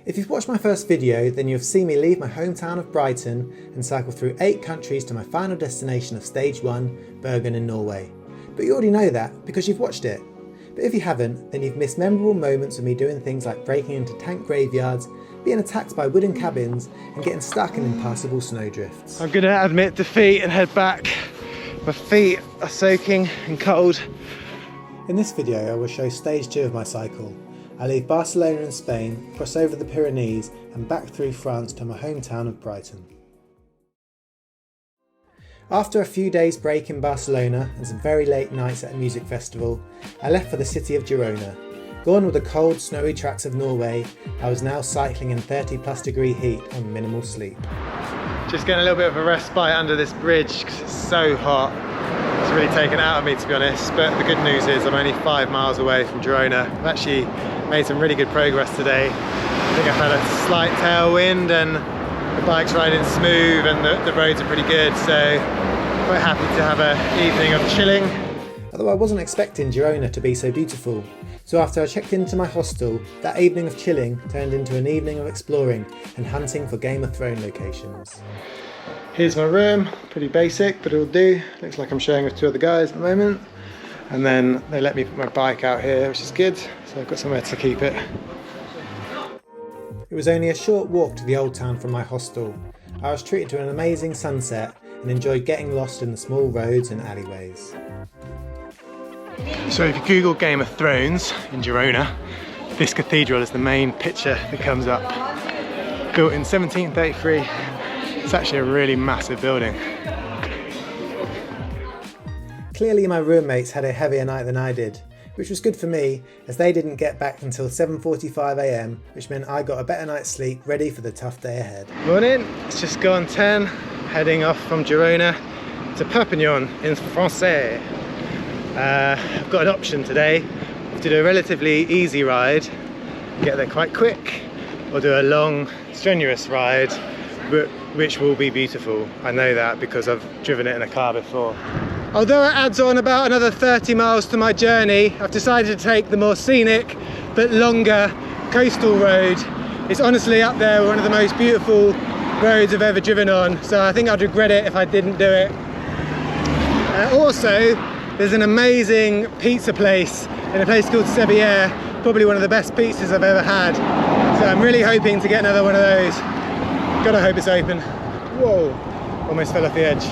If you've watched my first video, then you've seen me leave my hometown of Brighton and cycle through 8 countries to my final destination of stage 1, Bergen in Norway. But you already know that because you've watched it. But if you haven't, then you've missed memorable moments of me doing things like breaking into tank graveyards, being attacked by wooden cabins and getting stuck in impassable snowdrifts. I'm gonna admit defeat and head back. My feet are soaking and cold. In this video I will show stage 2 of my cycle. I leave Barcelona in Spain, cross over the Pyrenees and back through France to my hometown of Brighton. After a few days break in Barcelona and some very late nights at a music festival, I left for the city of Girona. Gone with the cold, snowy tracks of Norway, I was now cycling in 30+ heat on minimal sleep. Just getting a little bit of a respite under this bridge because it's so hot. It's really taken it out of me, to be honest, but the good news is I'm only 5 miles away from Girona. I've actually made some really good progress today. I think I've had a slight tailwind and the bike's riding smooth and the roads are pretty good, so quite happy to have an evening of chilling. Although I wasn't expecting Girona to be so beautiful, so after I checked into my hostel, that evening of chilling turned into an evening of exploring and hunting for Game of Thrones locations. Here's my room, pretty basic, but it'll do. Looks like I'm sharing with 2 other guys at the moment. And then they let me put my bike out here, which is good, so I've got somewhere to keep it. It was only a short walk to the old town from my hostel. I was treated to an amazing sunset and enjoyed getting lost in the small roads and alleyways. So if you Google Game of Thrones in Girona, this cathedral is the main picture that comes up. Built in 1733, it's actually a really massive building. Clearly my roommates had a heavier night than I did, which was good for me as they didn't get back until 7:45 AM, which meant I got a better night's sleep ready for the tough day ahead. Morning, it's just gone 10, heading off from Girona to Perpignan in Francais. I've got an option today to do a relatively easy ride, get there quite quick, or do a long, strenuous ride, which will be beautiful. I know that because I've driven it in a car before. Although it adds on about another 30 miles to my journey, I've decided to take the more scenic but longer coastal road. It's honestly up there one of the most beautiful roads I've ever driven on, so I think I'd regret it if I didn't do it. Also, there's an amazing pizza place in a place called Sevier, probably one of the best pizzas I've ever had. So I'm really hoping to get another one of those. Gotta hope it's open. Whoa, almost fell off the edge.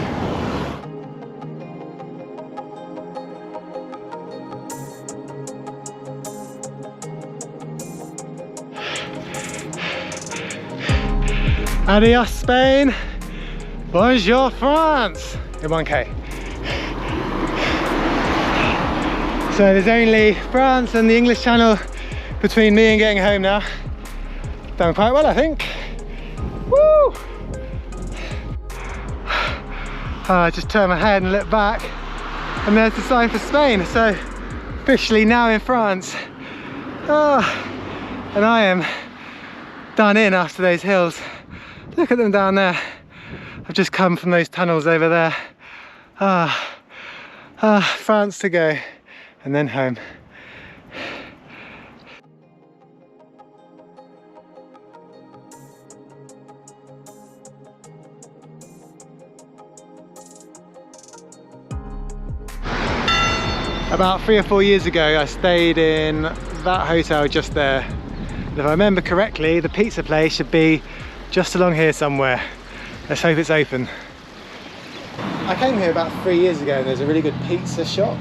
Adios Spain, bonjour France, in 1K. So there's only France and the English Channel between me and getting home now. Done quite well, I think. Woo! I just turned my head and looked back and there's the sign for Spain, so officially now in France. Oh, and I am done in after those hills. Look at them down there. I've just come from those tunnels over there. France to go and then home. About 3 or 4 years ago I stayed in that hotel just there. And if I remember correctly, the pizza place should be just along here somewhere. Let's hope it's open. I came here about 3 years ago and there's a really good pizza shop.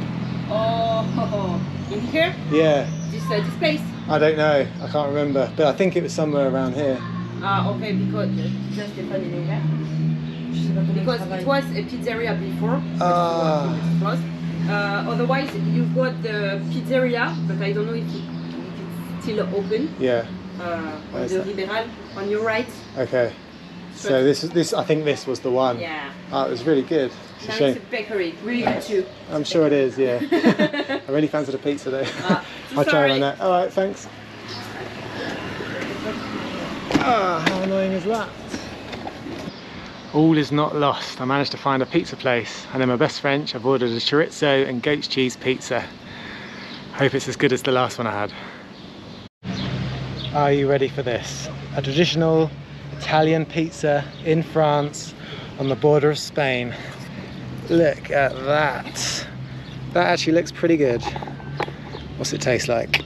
Oh, in here? Yeah. This place? I don't know, I can't remember, but I think it was somewhere around here. Okay, because it was a pizzeria before, but otherwise you've got the pizzeria, but I don't know if it's still open. Yeah. On the Liberal, on your right. Okay. So this I think this was the one. Yeah. Oh, it was really good. It's a bakery, really good too. I'm sure it is, yeah. I really fancied a pizza though. I'll try on that. Alright, thanks. Ah, how annoying is that? All is not lost. I managed to find a pizza place and in my best French I've ordered a chorizo and goat's cheese pizza. Hope it's as good as the last one I had. Are you ready for this? A traditional Italian pizza in France on the border of Spain. Look at that. That actually looks pretty good. What's it taste like?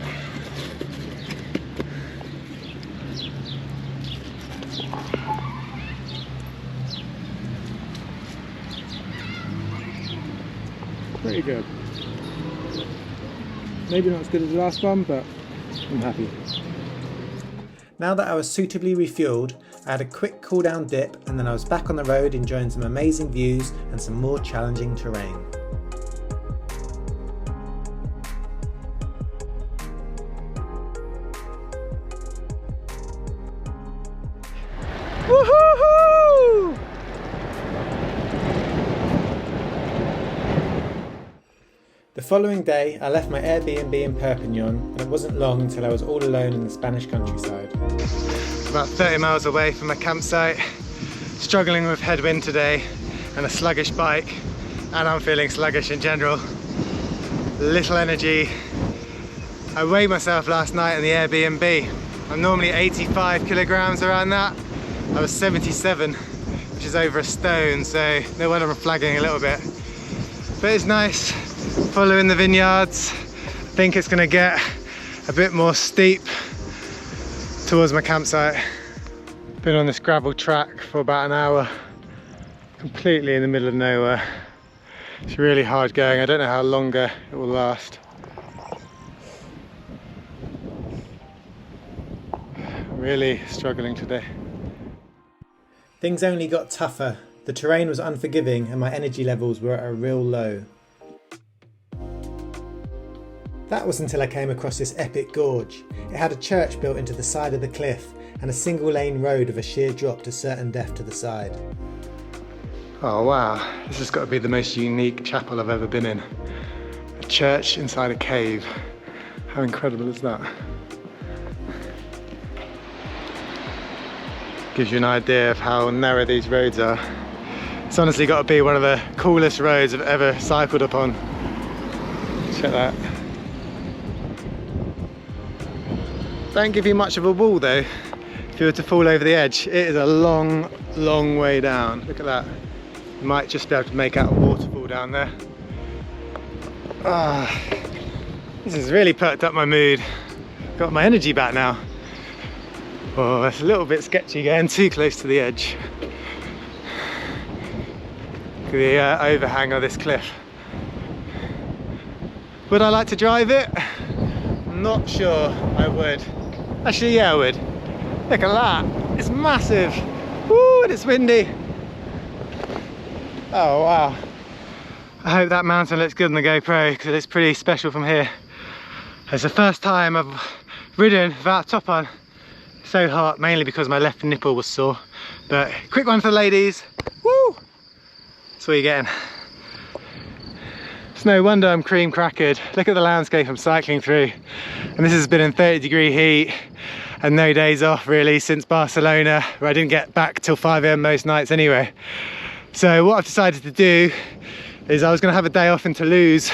Pretty good. Maybe not as good as the last one, but I'm happy. Now that I was suitably refueled, I had a quick cool down dip and then I was back on the road enjoying some amazing views and some more challenging terrain. Woohoo! The following day, I left my Airbnb in Perpignan, and it wasn't long until I was all alone in the Spanish countryside. About 30 miles away from my campsite, struggling with headwind today and a sluggish bike, and I'm feeling sluggish in general. Little energy. I weighed myself last night in the Airbnb. I'm normally 85 kilograms, around that. I was 77, which is over a stone, so no wonder I'm flagging a little bit. But it's nice. Following the vineyards. I think it's going to get a bit more steep towards my campsite. Been on this gravel track for about an hour, completely in the middle of nowhere. It's really hard going. I don't know how longer it will last. I'm really struggling today. Things only got tougher. The terrain was unforgiving and my energy levels were at a real low. That was until I came across this epic gorge. It had a church built into the side of the cliff and a single lane road with a sheer drop to certain depth to the side. Oh wow, this has got to be the most unique chapel I've ever been in. A church inside a cave. How incredible is that? Gives you an idea of how narrow these roads are. It's honestly got to be one of the coolest roads I've ever cycled upon. Check that. Don't give you much of a wall though, if you were to fall over the edge. It is a long, long way down. Look at that. You might just be able to make out a waterfall down there. This has really perked up my mood. Got my energy back now. Oh, it's a little bit sketchy getting too close to the edge. Look at the overhang of this cliff. Would I like to drive it? Not sure I would. Actually, yeah, I would. Look at that. It's massive. Woo, and it's windy. Oh, wow. I hope that mountain looks good on the GoPro because it's pretty special from here. It's the first time I've ridden without top on. So hot, mainly because my left nipple was sore. But quick one for the ladies. Woo! That's what you're getting. It's no wonder I'm cream crackered. Look at the landscape I'm cycling through. And this has been in 30-degree heat and no days off really since Barcelona, where I didn't get back till 5 AM most nights anyway. So what I've decided to do is I was going to have a day off in Toulouse,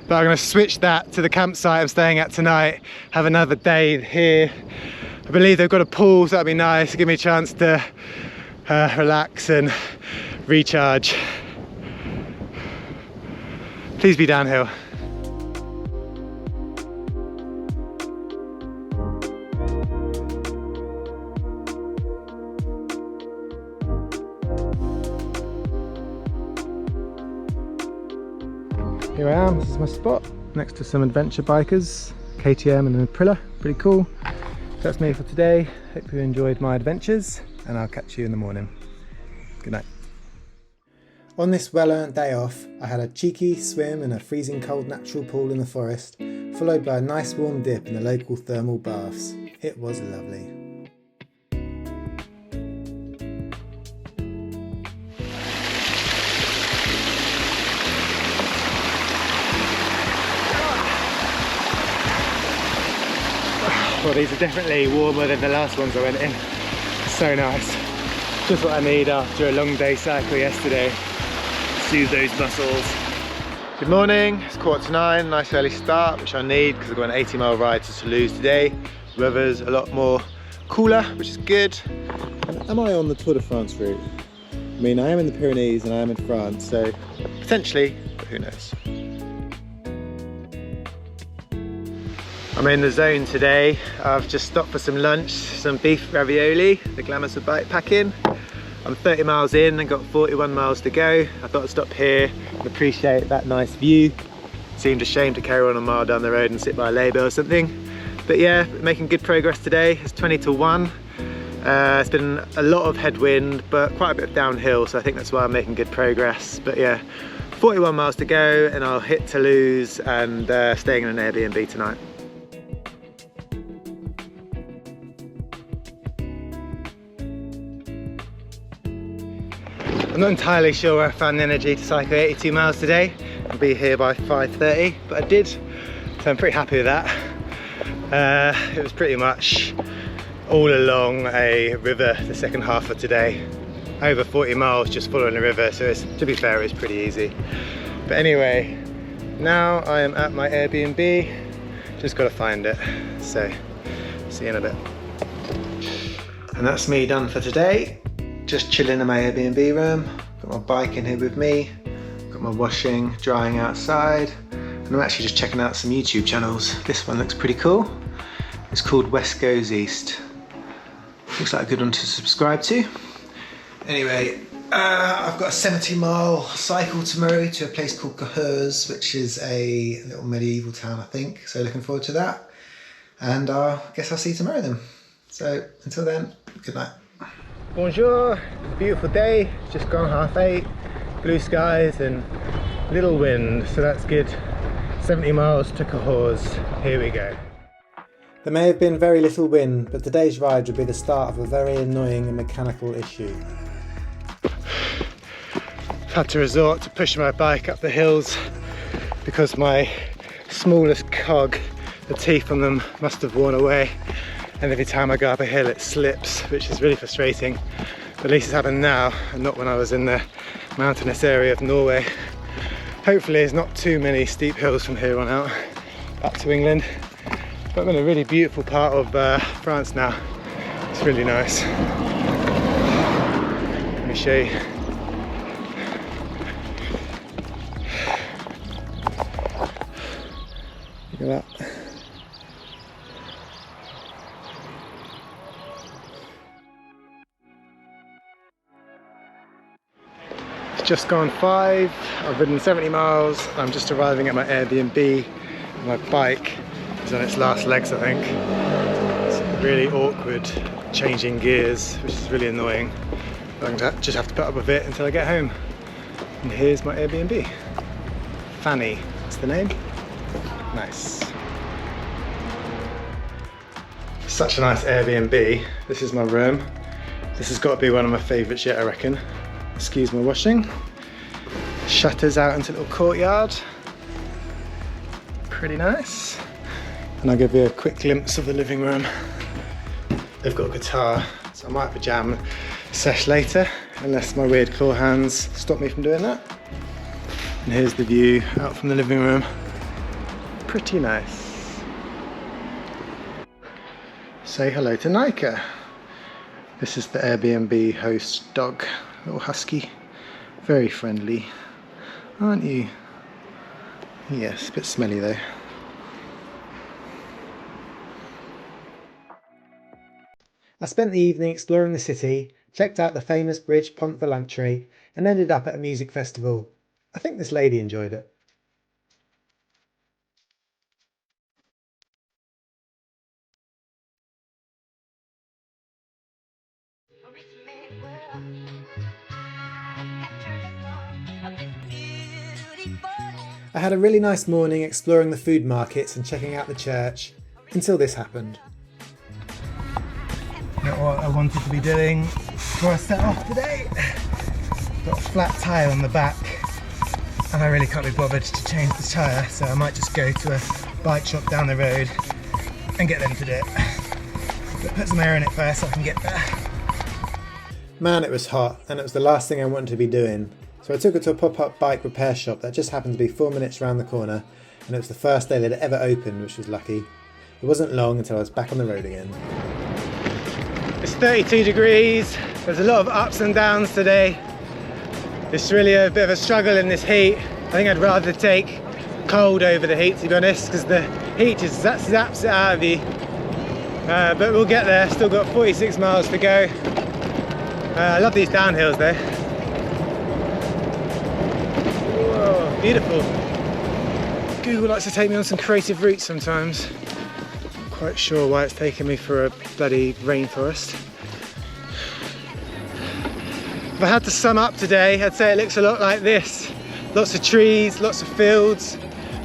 but I'm going to switch that to the campsite I'm staying at tonight, have another day here. I believe they've got a pool, so that'd be nice, give me a chance to relax and recharge. Please be downhill. Here I am, this is my spot, next to some adventure bikers, KTM and an Aprilia, pretty cool. That's me for today. Hope you enjoyed my adventures and I'll catch you in the morning. Good night. On this well-earned day off, I had a cheeky swim in a freezing cold natural pool in the forest, followed by a nice warm dip in the local thermal baths. It was lovely. Well, these are definitely warmer than the last ones I went in. So nice. Just what I need after a long day cycle yesterday. Soothe those muscles. Good morning, it's 8:45, nice early start, which I need because I've got an 80-mile ride to Toulouse today. Weather's a lot more cooler, which is good. Am I on the Tour de France route? I mean, I am in the Pyrenees and I am in France, so potentially, but who knows. I'm in the zone today. I've just stopped for some lunch, some beef ravioli, the glamours of bikepacking. I'm 30 miles in and got 41 miles to go. I thought I'd stop here and appreciate that nice view. Seemed a shame to carry on a mile down the road and sit by a lay-by or something. But yeah, making good progress today. It's 20 to 1. It's been a lot of headwind, but quite a bit of downhill, so I think that's why I'm making good progress. But yeah, 41 miles to go and I'll hit Toulouse and staying in an Airbnb tonight. I'm not entirely sure where I found the energy to cycle 82 miles today. I'll be here by 5:30, but I did, so I'm pretty happy with that. It was pretty much all along a river the second half of today. Over 40 miles just following the river, so to be fair, it's pretty easy. But anyway, now I am at my Airbnb, just got to find it, so see you in a bit. And that's me done for today. Just chilling in my Airbnb room, got my bike in here with me, got my washing, drying outside, and I'm actually just checking out some YouTube channels. This one looks pretty cool. It's called West Goes East. Looks like a good one to subscribe to. Anyway, I've got a 70-mile cycle tomorrow to a place called Cahors, which is a little medieval town, I think. So looking forward to that. And I guess I'll see you tomorrow then. So until then, good night. Bonjour, beautiful day, just gone 8:30, blue skies and little wind, so that's good. 70 miles to Cahors, here we go. There may have been very little wind, but today's ride would be the start of a very annoying and mechanical issue. I've had to resort to pushing my bike up the hills because my smallest cog, the teeth on them must have worn away. And every time I go up a hill it slips, which is really frustrating. But at least it's happened now and not when I was in the mountainous area of Norway. Hopefully there's not too many steep hills from here on out back to England. But I'm in a really beautiful part of France now. It's really nice. Let me show you. Look at that. Just gone 5, I've ridden 70 miles, I'm just arriving at my Airbnb. My bike is on its last legs, I think. It's really awkward changing gears, which is really annoying. I'm going to just have to put up with it until I get home. And here's my Airbnb. Fanny, that's the name. Nice. Such a nice Airbnb. This is my room. This has got to be one of my favourites yet, I reckon. Excuse my washing. Shutters out into a little courtyard. Pretty nice. And I'll give you a quick glimpse of the living room. They've got a guitar, so I might have a jam sesh later, unless my weird claw hands stop me from doing that. And here's the view out from the living room. Pretty nice. Say hello to Nika. This is the Airbnb host dog. Little husky, very friendly, aren't you? Yes, a bit smelly though. I spent the evening exploring the city, checked out the famous bridge Pont Valentry, and ended up at a music festival. I think this lady enjoyed it. I had a really nice morning exploring the food markets and checking out the church, until this happened. Not what I wanted to be doing before I set off today. Got a flat tyre on the back and I really can't be bothered to change the tyre, so I might just go to a bike shop down the road and get them to do it. But put some air in it first so I can get there. Man, it was hot, and it was the last thing I wanted to be doing. So I took her to a pop-up bike repair shop that just happened to be 4 minutes round the corner, and it was the first day that it ever opened, which was lucky. It wasn't long until I was back on the road again. It's 32 degrees. There's a lot of ups and downs today. It's really a bit of a struggle in this heat. I think I'd rather take cold over the heat, to be honest, because the heat just zaps it out of you. But we'll get there. Still got 46 miles to go. I love these downhills though. Whoa, beautiful. Google likes to take me on some creative routes sometimes. Not quite sure why it's taking me for a bloody rainforest. If I had to sum up today, I'd say it looks a lot like this. Lots of trees, lots of fields,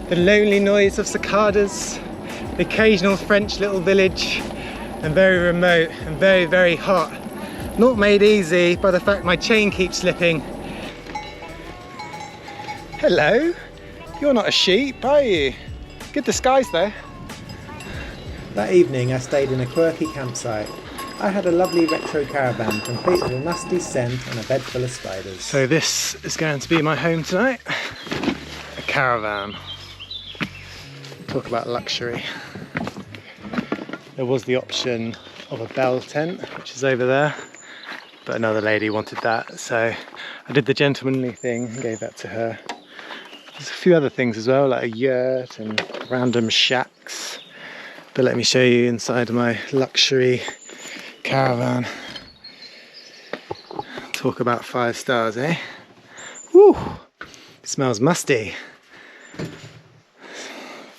the lonely noise of cicadas, the occasional French little village, and very remote and very, very hot. Not made easy by the fact my chain keeps slipping. Hello, you're not a sheep, are you? Good disguise though. That evening I stayed in a quirky campsite. I had a lovely retro caravan complete with a musty scent and a bed full of spiders. So this is going to be my home tonight. A caravan. Talk about luxury. There was the option of a bell tent, which is over there, but another lady wanted that, so I did the gentlemanly thing and gave that to her. There's a few other things as well, like a yurt and random shacks, but let me show you inside my luxury caravan. Talk about 5 stars, eh? Woo! It smells musty.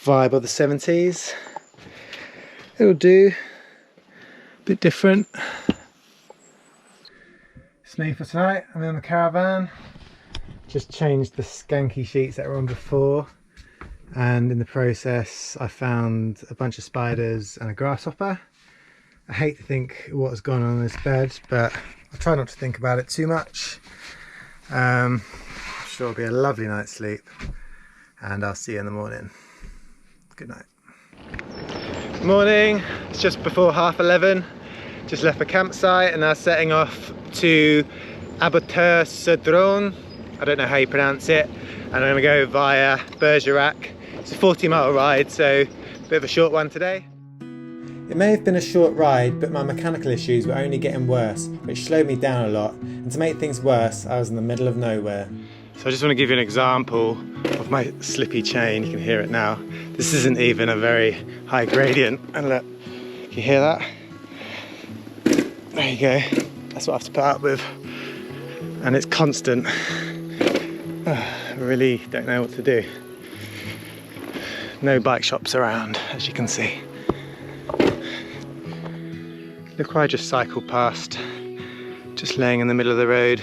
Vibe of the 70s. It'll do. Bit different. It's me for tonight. I'm in the caravan. Just changed the skanky sheets that were on before, and in the process I found a bunch of spiders and a grasshopper. I hate to think what has gone on in this bed, but I try not to think about it too much. I'm sure it'll be a lovely night's sleep, and I'll see you in the morning. Good night. Morning, it's just before 11:30. Just left the campsite and now setting off to Poitiers. I don't know how you pronounce it. And I'm gonna go via Bergerac. It's a 40-mile ride, so a bit of a short one today. It may have been a short ride, but my mechanical issues were only getting worse, which slowed me down a lot. And to make things worse, I was in the middle of nowhere. So I just want to give you an example of my slippy chain. You can hear it now. This isn't even a very high gradient. And look, can you hear that? There you go. That's what I have to put up with. And it's constant. I really don't know what to do. No bike shops around, as you can see. Look where I just cycled past. Just laying in the middle of the road.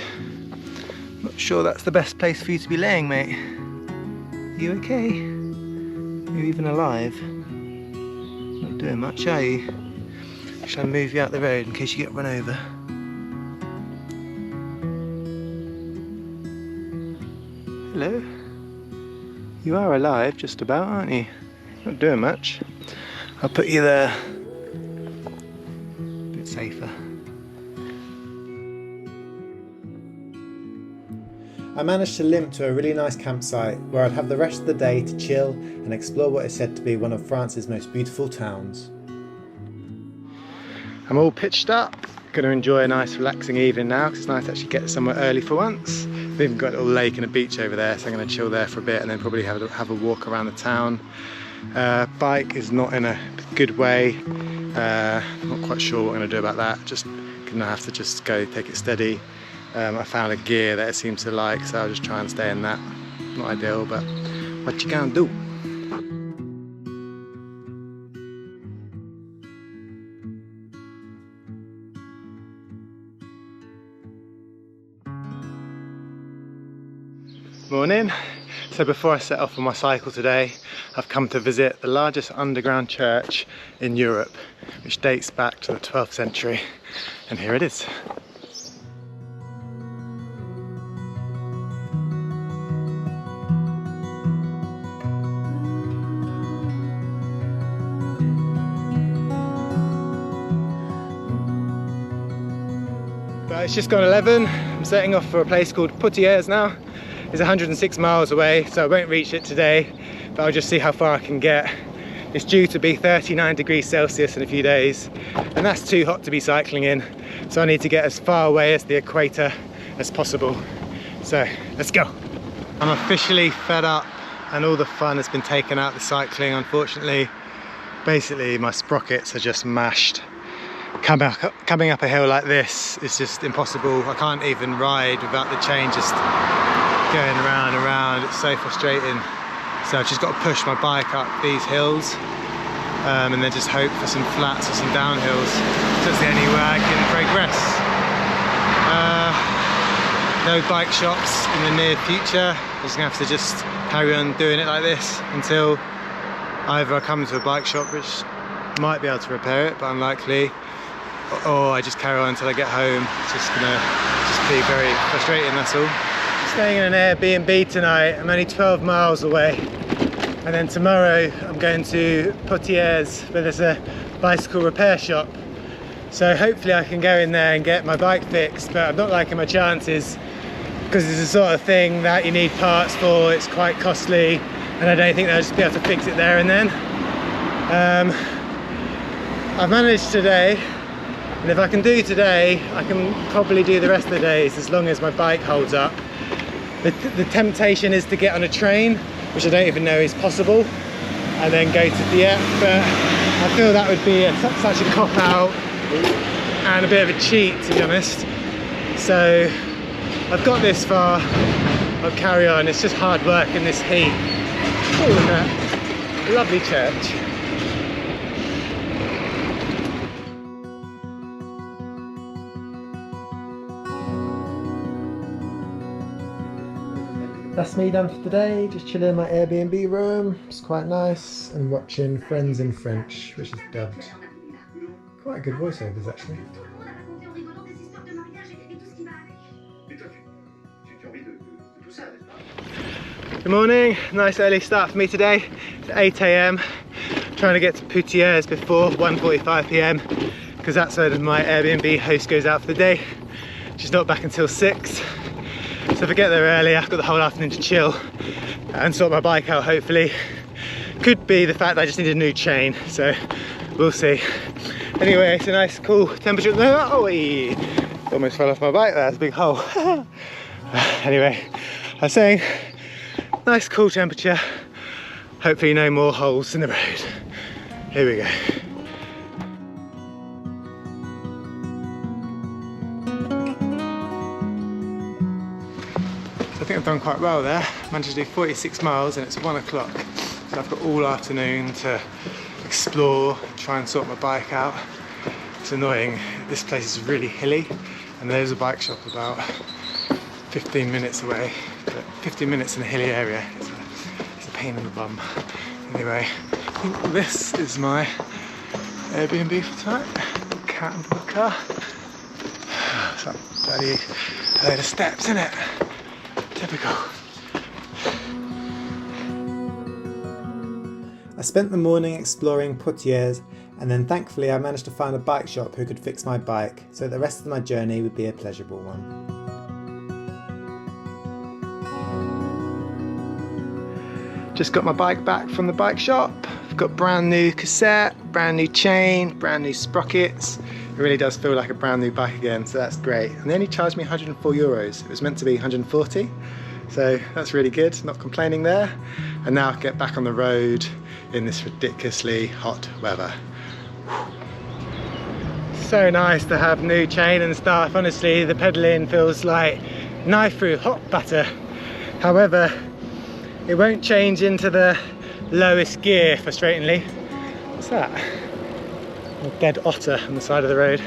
Not sure that's the best place for you to be laying, mate. Are you okay? Are you even alive? Not doing much, are you? Shall I move you out the road in case you get run over? Hello? You are alive, just about, aren't you? Not doing much. I'll put you there. A bit safer. I managed to limp to a really nice campsite where I'd have the rest of the day to chill and explore what is said to be one of France's most beautiful towns. I'm all pitched up. Gonna enjoy a nice relaxing evening now because it's nice to actually get somewhere early for once. We've even got a little lake and a beach over there, so I'm gonna chill there for a bit and then probably have a walk around the town. Bike is not in a good way. Not quite sure what I'm gonna do about that. Just gonna have to just go take it steady. I found a gear that it seems to like, so I'll just try and stay in that. Not ideal, but what you gonna do? Morning. So before I set off on my cycle today, I've come to visit the largest underground church in Europe, which dates back to the 12th century, and here it is. But it's just gone 11. I'm setting off for a place called Poitiers now. It's 106 miles away, so I won't reach it today, but I'll just see how far I can get. it's due to be 39 degrees Celsius in a few days, and that's too hot to be cycling in. So I need to get as far away as the equator as possible. So let's go. I'm officially fed up and all the fun has been taken out of the cycling, unfortunately. Basically my sprockets are just mashed. Coming up a hill like this is just impossible. I can't even ride without the chain just going around and around. It's so frustrating. So I've just got to push my bike up these hills and then just hope for some flats or some downhills. So that's the only way I can progress. No bike shops in the near future. I'm just gonna have to just carry on doing it like this until either I come to a bike shop which might be able to repair it, but unlikely, or I just carry on until I get home. It's just gonna be very frustrating, that's all. Staying in an Airbnb tonight. I'm only 12 miles away, and then tomorrow I'm going to Poitiers where there's a bicycle repair shop. So hopefully I can go in there and get my bike fixed, but I'm not liking my chances because it's the sort of thing that you need parts for. It's quite costly and I don't think they'll just be able to fix it there and then. I've managed today, and if I can do today I can probably do the rest of the days as long as my bike holds up. The temptation is to get on a train, which I don't even know is possible, and then go to Dieppe, but I feel that would be such a cop-out and a bit of a cheat, to be honest. So I've got this far, I'll carry on. It's just hard work in this heat. Oh, look at that lovely church. That's me done for today, just chilling in my Airbnb room. It's quite nice, and watching Friends in French, which is dubbed. Quite good voiceovers actually. Good morning, nice early start for me today. It's 8 AM. Trying to get to Poitiers before 1:45 PM because that's when my Airbnb host goes out for the day. She's not back until 6. So if I get there early, I've got the whole afternoon to chill and sort my bike out, hopefully. Could be the fact that I just need a new chain, so we'll see. Anyway, it's a nice cool temperature at the moment. Oh, almost fell off my bike there, it's a big hole. Anyway, I was saying, nice cool temperature. Hopefully no more holes in the road. Here we go. I think I've done quite well there. Managed to do 46 miles and it's 1 o'clock. So I've got all afternoon to explore, try and sort my bike out. It's annoying, this place is really hilly and there's a bike shop about 15 minutes away. But 15 minutes in a hilly area, it's a pain in the bum. Anyway, I think this is my Airbnb for tonight. Cat and the car. It's like bloody load of steps, isn't it? Typical. I spent the morning exploring Poitiers, and then thankfully I managed to find a bike shop who could fix my bike, so the rest of my journey would be a pleasurable one. Just got my bike back from the bike shop. I've got brand new cassette, brand new chain, brand new sprockets. It really does feel like a brand new bike again, so that's great. And they only charged me €104. It was meant to be 140, so that's really good, not complaining there. And now I can get back on the road in this ridiculously hot weather. So nice to have new chain and stuff. Honestly, the pedaling feels like knife through hot butter. However, it won't change into the lowest gear, frustratingly. What's that? A dead otter on the side of the road.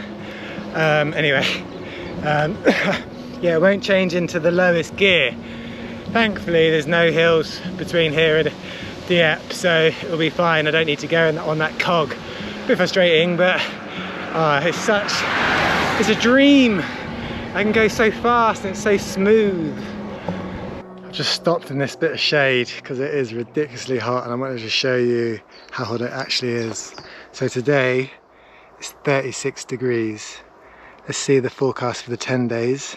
Yeah, it won't change into the lowest gear. Thankfully, there's no hills between here and Dieppe, so it'll be fine. I don't need to go on that cog. A bit frustrating, but it's a dream. I can go so fast and it's so smooth. I've just stopped in this bit of shade because it is ridiculously hot, and I wanted to show you how hot it actually is. So today it's 36 degrees. Let's see the forecast for the 10 days.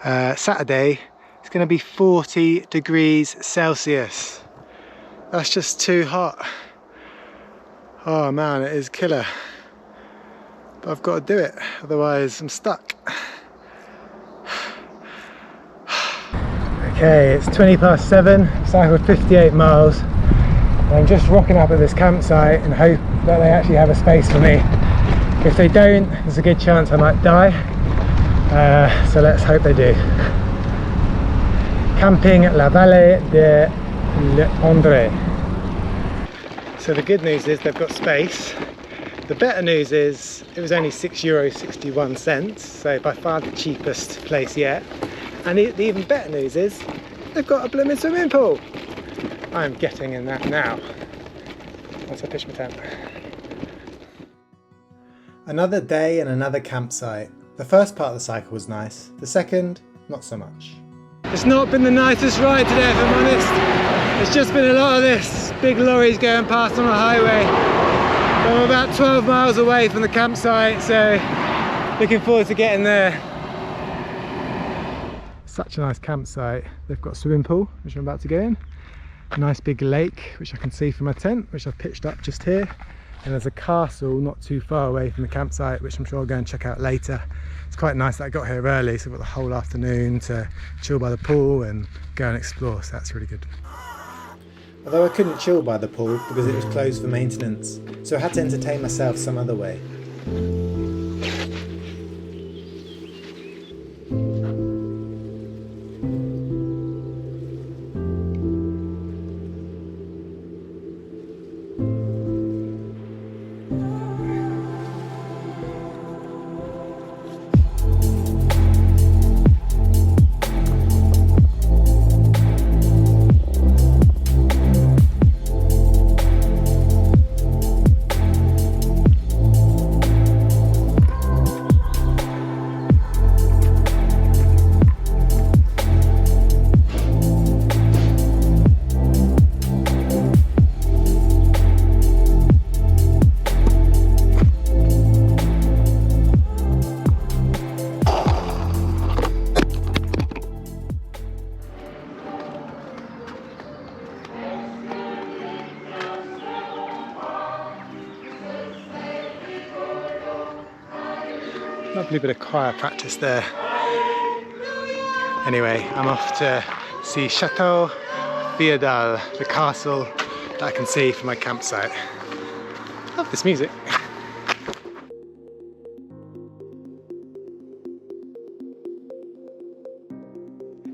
Saturday it's going to be 40 degrees Celsius. That's just too hot. Oh man, it is killer. But I've got to do it, otherwise I'm stuck. Okay, it's 7:20, cycled 58 miles. I'm just rocking up at this campsite and hope that they actually have a space for me. If they don't, there's a good chance I might die. So let's hope they do. Camping at La Vallée de l'André. So the good news is they've got space. The better news is it was only €6.61, so by far the cheapest place yet. And the even better news is they've got a blooming swimming pool. I'm getting in that now once I pitch my tent. Another day and another campsite. The first part of the cycle was nice, the second, not so much. It's not been the nicest ride today, if I'm honest. It's just been a lot of this, big lorries going past on the highway. I'm about 12 miles away from the campsite, so looking forward to getting there. Such a nice campsite. They've got a swimming pool, which I'm about to go in. A nice big lake, which I can see from my tent, which I've pitched up just here. And there's a castle not too far away from the campsite, which I'm sure I'll go and check out later. It's quite nice that I got here early, so I've got the whole afternoon to chill by the pool and go and explore, so that's really good. Although I couldn't chill by the pool because it was closed for maintenance, so I had to entertain myself some other way. Lovely bit of choir practice there. Anyway, I'm off to see Chateau Feodal, the castle that I can see from my campsite. Love this music.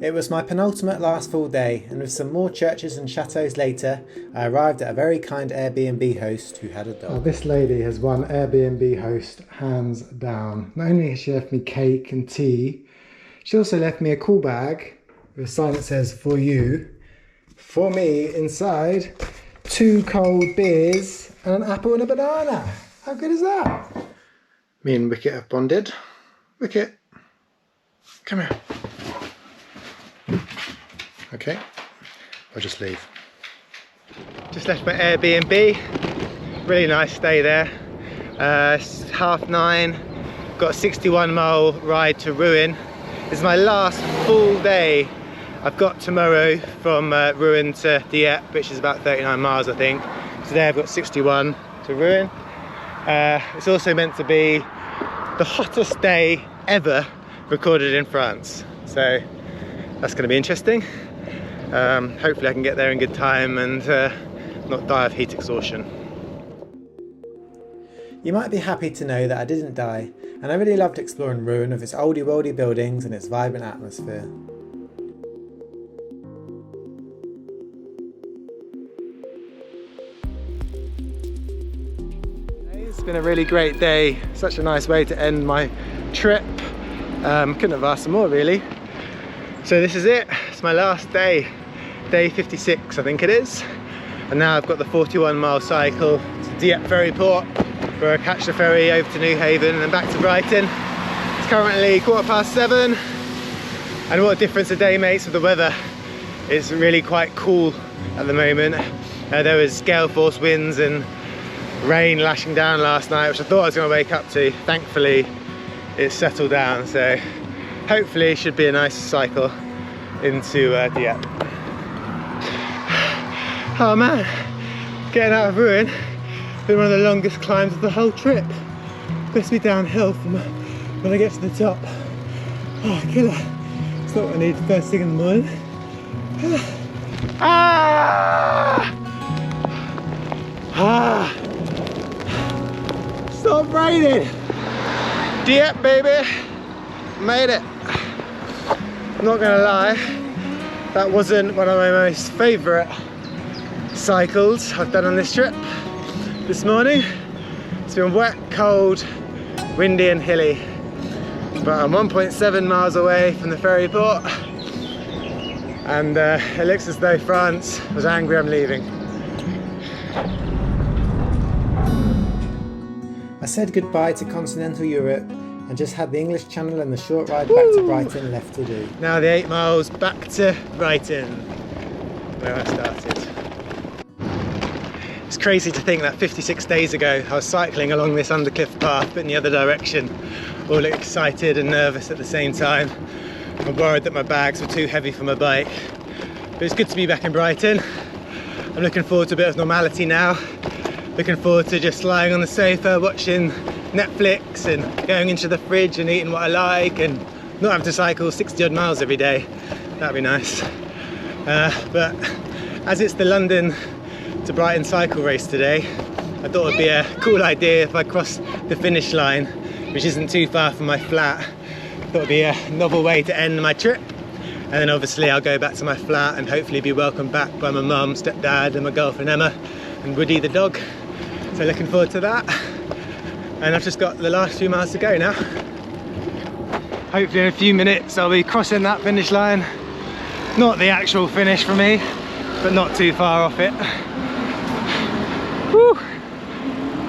It was my penultimate last full day, and with some more churches and chateaux later, I arrived at a very kind Airbnb host who had a dog. Oh, this lady has won Airbnb host hands down. Not only has she left me cake and tea, she also left me a cool bag with a sign that says "For you." For me, inside, 2 cold beers and an apple and a banana. How good is that? Me and Wicket have bonded. Wicket, come here. Okay, I'll just leave. Just left my Airbnb. Really nice stay there. It's 9:30. Got a 61-mile ride to Rouen. This is my last full day. I've got tomorrow from Rouen to Dieppe, which is about 39 miles, I think. Today I've got 61 to Rouen. It's also meant to be the hottest day ever recorded in France. So that's going to be interesting. Hopefully I can get there in good time and not die of heat exhaustion. You might be happy to know that I didn't die, and I really loved exploring Rouen with its oldie worldy buildings and its vibrant atmosphere. It's been a really great day. Such a nice way to end my trip. Couldn't have asked for more, really. So this is it. It's my last day. Day 56, I think it is. And now I've got the 41-mile cycle to Dieppe ferry port, where I catch the ferry over to Newhaven and then back to Brighton. It's currently 7:15, and what a difference a day makes with the weather. It's really quite cool at the moment. There was gale force winds and rain lashing down last night, which I thought I was going to wake up to. Thankfully it's settled down, so hopefully it should be a nice cycle into Dieppe. Oh man, getting out of Rouen been one of the longest climbs of the whole trip. Supposed to be downhill from when I get to the top. Oh, killer. It's not what I need first thing in the morning. Ah! Ah! Stop raining! Yep, baby! Made it! Not gonna lie, that wasn't one of my most favourite cycles I've done on this trip this morning. It's been wet, cold, windy and hilly, but I'm 1.7 miles away from the ferry port, and it looks as though France was angry I'm leaving. I said goodbye to continental Europe and just had the English Channel and the short ride back to Brighton left to do. Now the 8 miles back to Brighton, where I started. It's crazy to think that 56 days ago I was cycling along this undercliff path but in the other direction, all excited and nervous at the same time. I'm worried that my bags were too heavy for my bike. But it's good to be back in Brighton. I'm looking forward to a bit of normality now. Looking forward to just lying on the sofa watching Netflix and going into the fridge and eating what I like and not having to cycle 60 odd miles every day. That'd be nice. But as it's the London to Brighton cycle race today, I thought it'd be a cool idea if I crossed the finish line, which isn't too far from my flat. I thought it'd be a novel way to end my trip. And then obviously I'll go back to my flat and hopefully be welcomed back by my mum, stepdad and my girlfriend Emma and Woody the dog. So looking forward to that. And I've just got the last few miles to go now. Hopefully in a few minutes I'll be crossing that finish line. Not the actual finish for me, but not too far off it. Woo!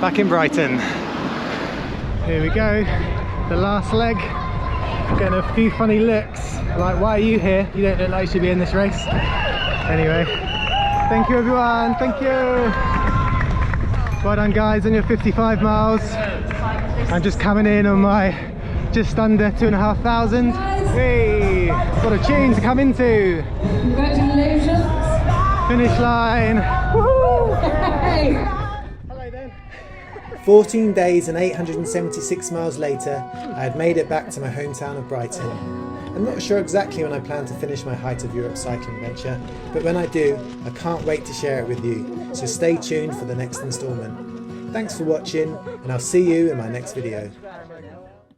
Back in Brighton. Here we go, the last leg. Getting a few funny looks, like why are you here? You don't look like you should be in this race. Anyway, thank you everyone, thank you. Well done guys on your 55 miles. I'm just coming in on my just under 2,500. Hey, what a tune to come into. Congratulations. Finish line. Woohoo! Hey. Hello then. 14 days and 876 miles later, I had made it back to my hometown of Brighton. I'm not sure exactly when I plan to finish my Height of Europe cycling venture, but when I do, I can't wait to share it with you, so stay tuned for the next instalment. Thanks for watching, and I'll see you in my next video.